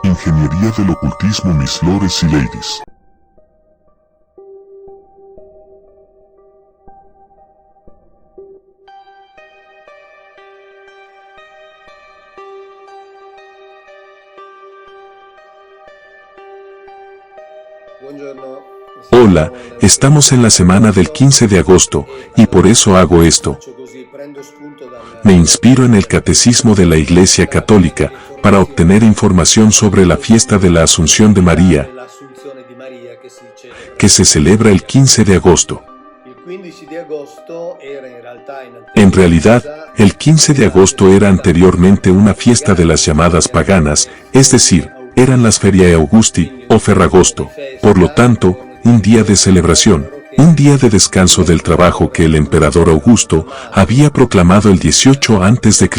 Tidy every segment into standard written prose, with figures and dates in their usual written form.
Ingeniería del ocultismo, mis lores y ladies. Hola, estamos en la semana del 15 de agosto, y por eso hago esto. Me inspiro en el Catecismo de la Iglesia Católica, para obtener información sobre la fiesta de la Asunción de María, que se celebra el 15 de agosto. En realidad, el 15 de agosto era anteriormente una fiesta de las llamadas paganas, es decir, eran las Feriae Augusti, o Ferragosto, por lo tanto, un día de celebración, un día de descanso del trabajo que el emperador Augusto había proclamado el 18 a.C.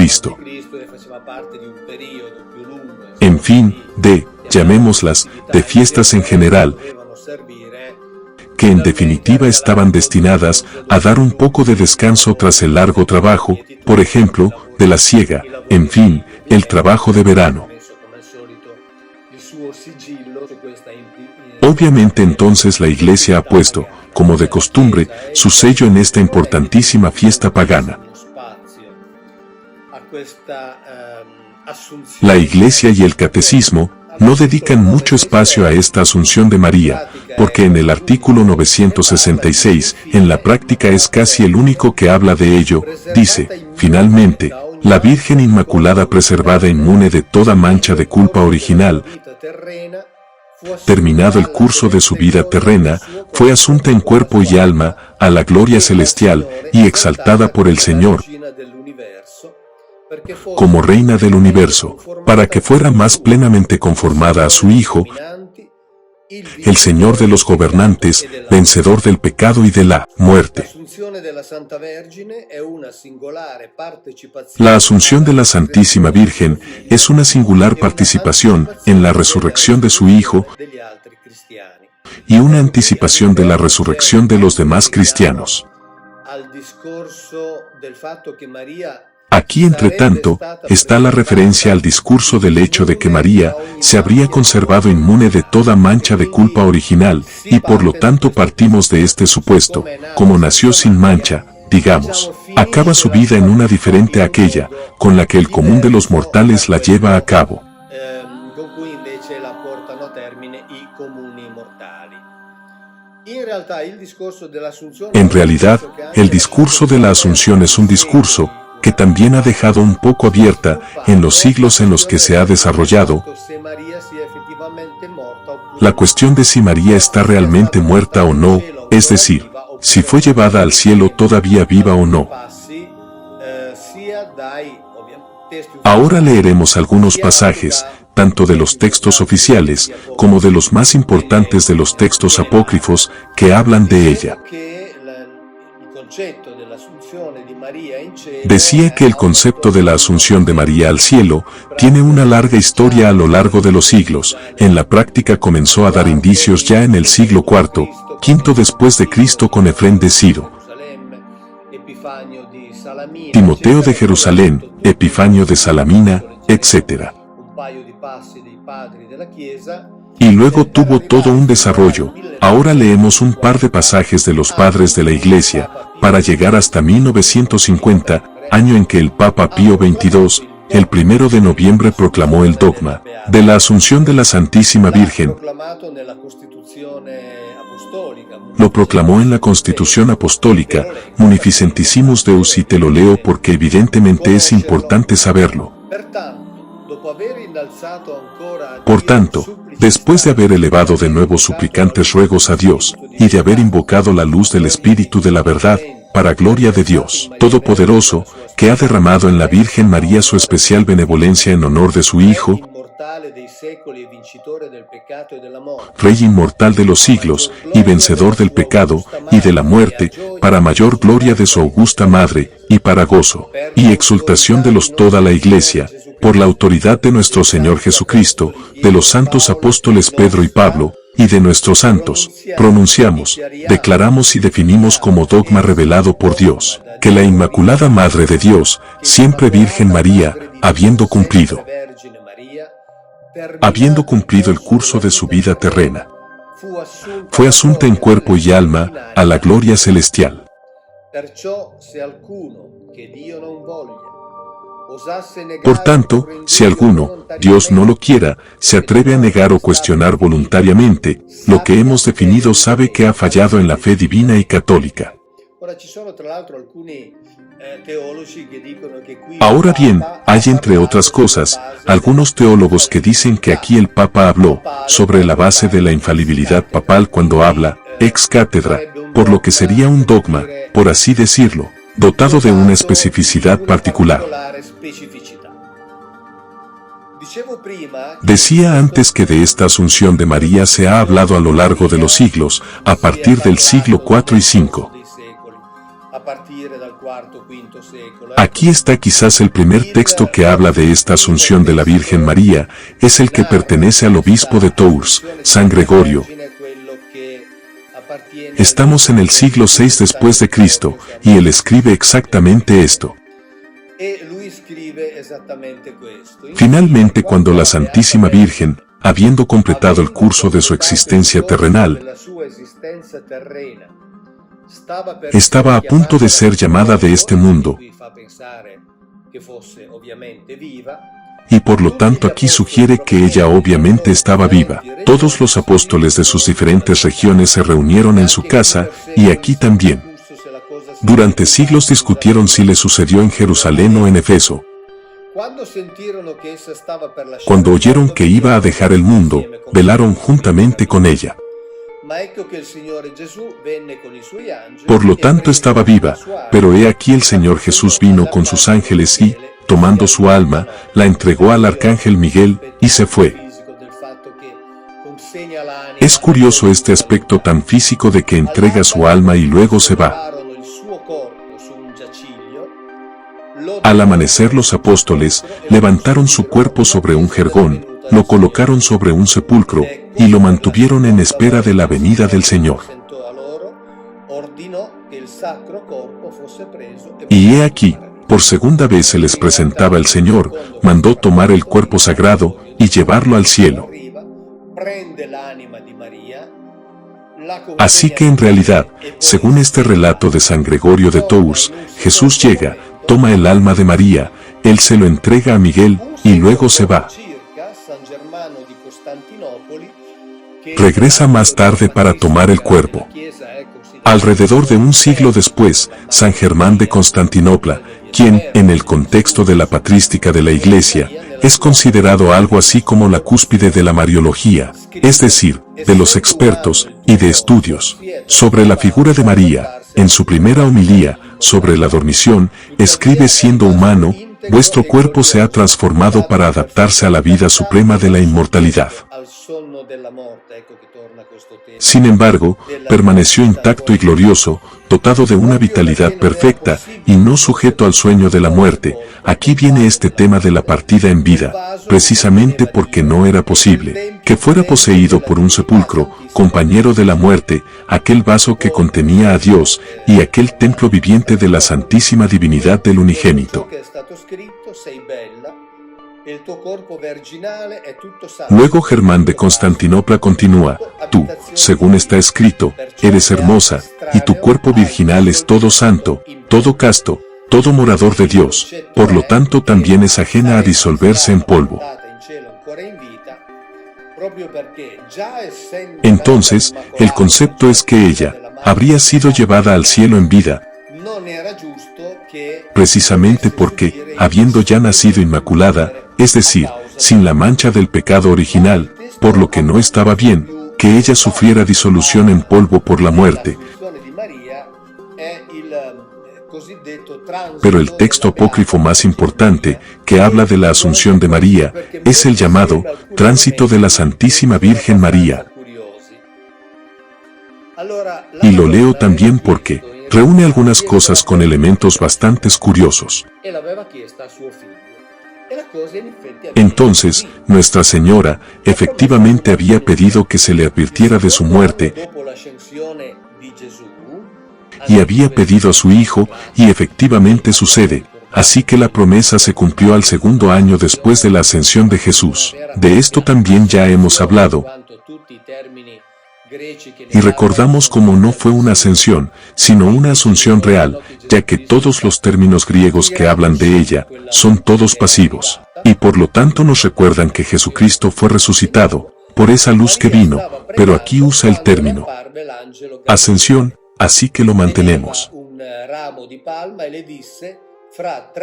En fin, llamémoslas, de fiestas en general, que en definitiva estaban destinadas a dar un poco de descanso tras el largo trabajo, por ejemplo, de la siega, en fin, el trabajo de verano. Obviamente entonces la Iglesia ha puesto, como de costumbre, su sello en esta importantísima fiesta pagana. La Iglesia y el Catecismo no dedican mucho espacio a esta Asunción de María, porque en el artículo 966, en la práctica es casi el único que habla de ello, dice, finalmente, la Virgen Inmaculada preservada inmune de toda mancha de culpa original, terminado el curso de su vida terrena, fue asunta en cuerpo y alma a la gloria celestial y exaltada por el Señor como Reina del Universo, para que fuera más plenamente conformada a su Hijo, el Señor de los gobernantes, vencedor del pecado y de la muerte. La Asunción de la Santísima Virgen es una singular participación en la resurrección de su Hijo y una anticipación de la resurrección de los demás cristianos. Aquí, entre tanto, está la referencia al discurso del hecho de que María se habría conservado inmune de toda mancha de culpa original, y por lo tanto partimos de este supuesto, como nació sin mancha, digamos, acaba su vida en una diferente a aquella, con la que el común de los mortales la lleva a cabo. En realidad, el discurso de la Asunción es un discurso que también ha dejado un poco abierta, en los siglos en los que se ha desarrollado, la cuestión de si María está realmente muerta o no, es decir, si fue llevada al cielo todavía viva o no. Ahora leeremos algunos pasajes, tanto de los textos oficiales, como de los más importantes de los textos apócrifos, que hablan de ella. Decía que el concepto de la Asunción de María al cielo tiene una larga historia a lo largo de los siglos. En la práctica comenzó a dar indicios ya en el siglo IV, V después de Cristo con Efrén de Ciro, Timoteo de Jerusalén, Epifanio de Salamina, etc. Y luego tuvo todo un desarrollo. Ahora leemos un par de pasajes de los padres de la Iglesia, para llegar hasta 1950, año en que el Papa Pío XXII, el 1 de noviembre proclamó el dogma de la Asunción de la Santísima Virgen. Lo proclamó en la Constitución Apostólica, Munificentissimus Deus, y te lo leo porque evidentemente es importante saberlo. Por tanto, después de haber elevado de nuevo suplicantes ruegos a Dios, y de haber invocado la luz del Espíritu de la verdad, para gloria de Dios Todopoderoso, que ha derramado en la Virgen María su especial benevolencia en honor de su Hijo, Rey inmortal de los siglos, y vencedor del pecado, y de la muerte, para mayor gloria de su augusta Madre, y para gozo, y exultación de toda la Iglesia, por la autoridad de nuestro Señor Jesucristo, de los santos apóstoles Pedro y Pablo, y de nuestros santos, pronunciamos, declaramos y definimos como dogma revelado por Dios, que la Inmaculada Madre de Dios, siempre Virgen María, habiendo cumplido habiendo cumplido el curso de su vida terrena, fue asunta en cuerpo y alma a la gloria celestial. Por tanto, si alguno, Dios no lo quiera, se atreve a negar o cuestionar voluntariamente lo que hemos definido, sabe que ha fallado en la fe divina y católica. Ahora bien, hay entre otras cosas, algunos teólogos que dicen que aquí el Papa habló sobre la base de la infalibilidad papal cuando habla ex cátedra, por lo que sería un dogma, por así decirlo, dotado de una especificidad particular. Decía antes que de esta asunción de María se ha hablado a lo largo de los siglos, a partir del siglo IV y V. Aquí está quizás el primer texto que habla de esta asunción de la Virgen María, es el que pertenece al obispo de Tours, San Gregorio. Estamos en el siglo VI después de Cristo, y él escribe exactamente esto. Finalmente, cuando la Santísima Virgen, habiendo completado el curso de su existencia terrenal, estaba a punto de ser llamada de este mundo, y por lo tanto aquí sugiere que ella obviamente estaba viva. Todos los apóstoles de sus diferentes regiones se reunieron en su casa, y aquí también. Durante siglos discutieron si le sucedió en Jerusalén o en Efeso. Cuando oyeron que iba a dejar el mundo, velaron juntamente con ella. Por lo tanto estaba viva, pero he aquí el Señor Jesús vino con sus ángeles y, tomando su alma, la entregó al arcángel Miguel, y se fue. Es curioso este aspecto tan físico de que entrega su alma y luego se va. Al amanecer los apóstoles levantaron su cuerpo sobre un jergón, lo colocaron sobre un sepulcro, y lo mantuvieron en espera de la venida del Señor. Y he aquí, por segunda vez se les presentaba el Señor, mandó tomar el cuerpo sagrado, y llevarlo al cielo. Así que en realidad, según este relato de San Gregorio de Tours, Jesús llega, toma el alma de María, él se lo entrega a Miguel, y luego se va. Regresa más tarde para tomar el cuerpo. Alrededor de un siglo después, San Germán de Constantinopla, quien, en el contexto de la patrística de la Iglesia, es considerado algo así como la cúspide de la Mariología, es decir, de los expertos y de estudios sobre la figura de María, en su primera homilía sobre la dormición, escribe: siendo humano, vuestro cuerpo se ha transformado para adaptarse a la vida suprema de la inmortalidad. Sin embargo, permaneció intacto y glorioso, dotado de una vitalidad perfecta, y no sujeto al sueño de la muerte. Aquí viene este tema de la partida en vida, precisamente porque no era posible que fuera poseído por un sepulcro, compañero de la muerte, aquel vaso que contenía a Dios, y aquel templo viviente de la santísima divinidad del unigénito. Luego Germán de Constantinopla continúa: tú, según está escrito, eres hermosa, y tu cuerpo virginal es todo santo, todo casto, todo morador de Dios, por lo tanto también es ajena a disolverse en polvo. Entonces, el concepto es que ella habría sido llevada al cielo en vida, precisamente porque, habiendo ya nacido inmaculada, es decir, sin la mancha del pecado original, por lo que no estaba bien que ella sufriera disolución en polvo por la muerte. Pero el texto apócrifo más importante, que habla de la Asunción de María, es el llamado Tránsito de la Santísima Virgen María. Y lo leo también porque reúne algunas cosas con elementos bastante curiosos. Entonces, Nuestra Señora efectivamente había pedido que se le advirtiera de su muerte, y había pedido a su Hijo, y efectivamente sucede, así que la promesa se cumplió al segundo año después de la ascensión de Jesús. De esto también ya hemos hablado, y recordamos cómo no fue una ascensión, sino una asunción real, ya que todos los términos griegos que hablan de ella son todos pasivos, y por lo tanto nos recuerdan que Jesucristo fue resucitado por esa luz que vino, pero aquí usa el término ascensión, así que lo mantenemos.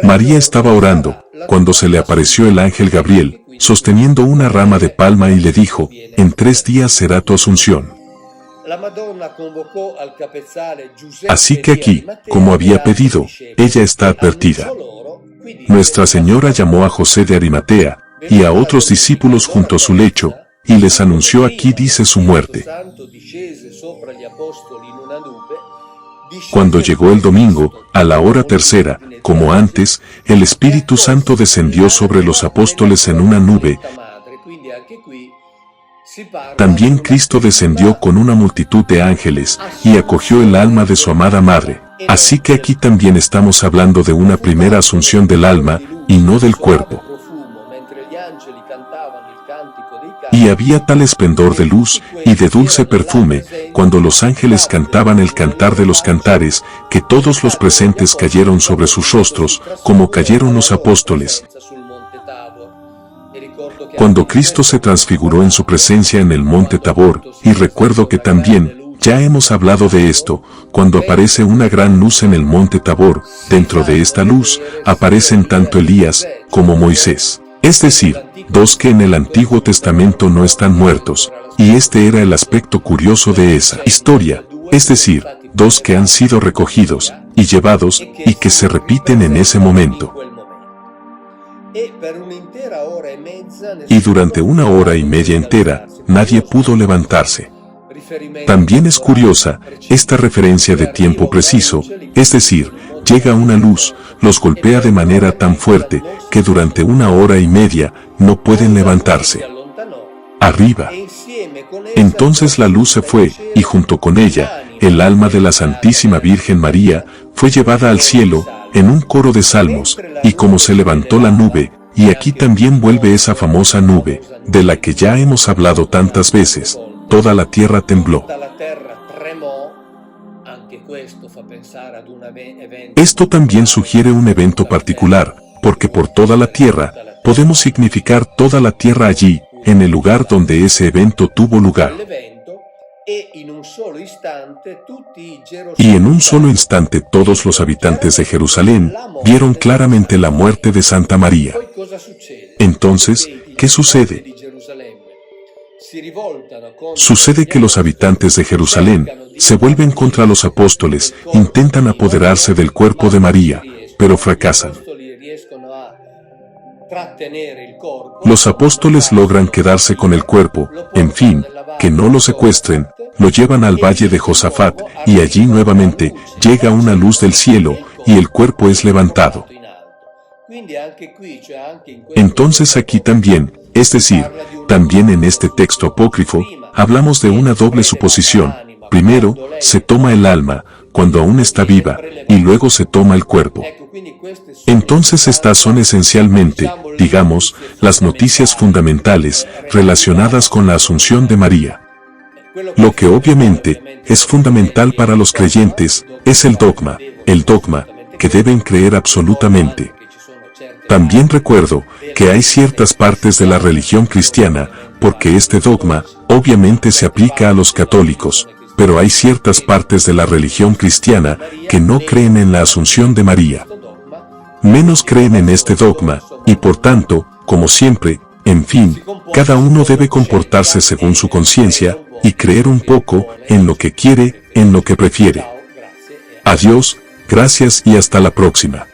María estaba orando, cuando se le apareció el ángel Gabriel, sosteniendo una rama de palma y le dijo, en 3 días será tu asunción. Así que aquí, como había pedido, ella está advertida. Nuestra Señora llamó a José de Arimatea, y a otros discípulos junto a su lecho, y les anunció aquí dice su muerte. Cuando llegó el domingo, a la hora tercera, como antes, el Espíritu Santo descendió sobre los apóstoles en una nube. También Cristo descendió con una multitud de ángeles, y acogió el alma de su amada madre. Así que aquí también estamos hablando de una primera asunción del alma, y no del cuerpo. Y había tal esplendor de luz y de dulce perfume, cuando los ángeles cantaban el cantar de los cantares, que todos los presentes cayeron sobre sus rostros, como cayeron los apóstoles. Cuando Cristo se transfiguró en su presencia en el monte Tabor, y recuerdo que también, ya hemos hablado de esto, cuando aparece una gran luz en el monte Tabor, dentro de esta luz, aparecen tanto Elías, como Moisés. Es decir, 2 que en el Antiguo Testamento no están muertos, y este era el aspecto curioso de esa historia, es decir, 2 que han sido recogidos, y llevados, y que se repiten en ese momento. Y durante 1 hora y media entera, nadie pudo levantarse. También es curiosa, esta referencia de tiempo preciso, es decir, llega una luz, los golpea de manera tan fuerte, que durante 1 hora y media, no pueden levantarse. Arriba. Entonces la luz se fue, y junto con ella, el alma de la Santísima Virgen María, fue llevada al cielo, en un coro de salmos, y como se levantó la nube, y aquí también vuelve esa famosa nube, de la que ya hemos hablado tantas veces, toda la tierra tembló. Esto también sugiere un evento particular, porque por toda la tierra, podemos significar toda la tierra allí, en el lugar donde ese evento tuvo lugar. Y en un solo instante todos los habitantes de Jerusalén vieron claramente la muerte de Santa María. Entonces, ¿qué sucede? Sucede que los habitantes de Jerusalén se vuelven contra los apóstoles, intentan apoderarse del cuerpo de María, pero fracasan. Los apóstoles logran quedarse con el cuerpo, en fin, que no lo secuestren, lo llevan al valle de Josafat, y allí nuevamente llega una luz del cielo, y el cuerpo es levantado. Entonces aquí también, es decir, también en este texto apócrifo, hablamos de una doble suposición. Primero, se toma el alma, cuando aún está viva, y luego se toma el cuerpo. Entonces estas son esencialmente, digamos, las noticias fundamentales relacionadas con la Asunción de María. Lo que obviamente es fundamental para los creyentes es el dogma que deben creer absolutamente. También recuerdo que hay ciertas partes de la religión cristiana, porque este dogma obviamente se aplica a los católicos, pero hay ciertas partes de la religión cristiana que no creen en la Asunción de María. Menos creen en este dogma, y por tanto, como siempre, en fin, cada uno debe comportarse según su conciencia, y creer un poco en lo que quiere, en lo que prefiere. Adiós, gracias y hasta la próxima.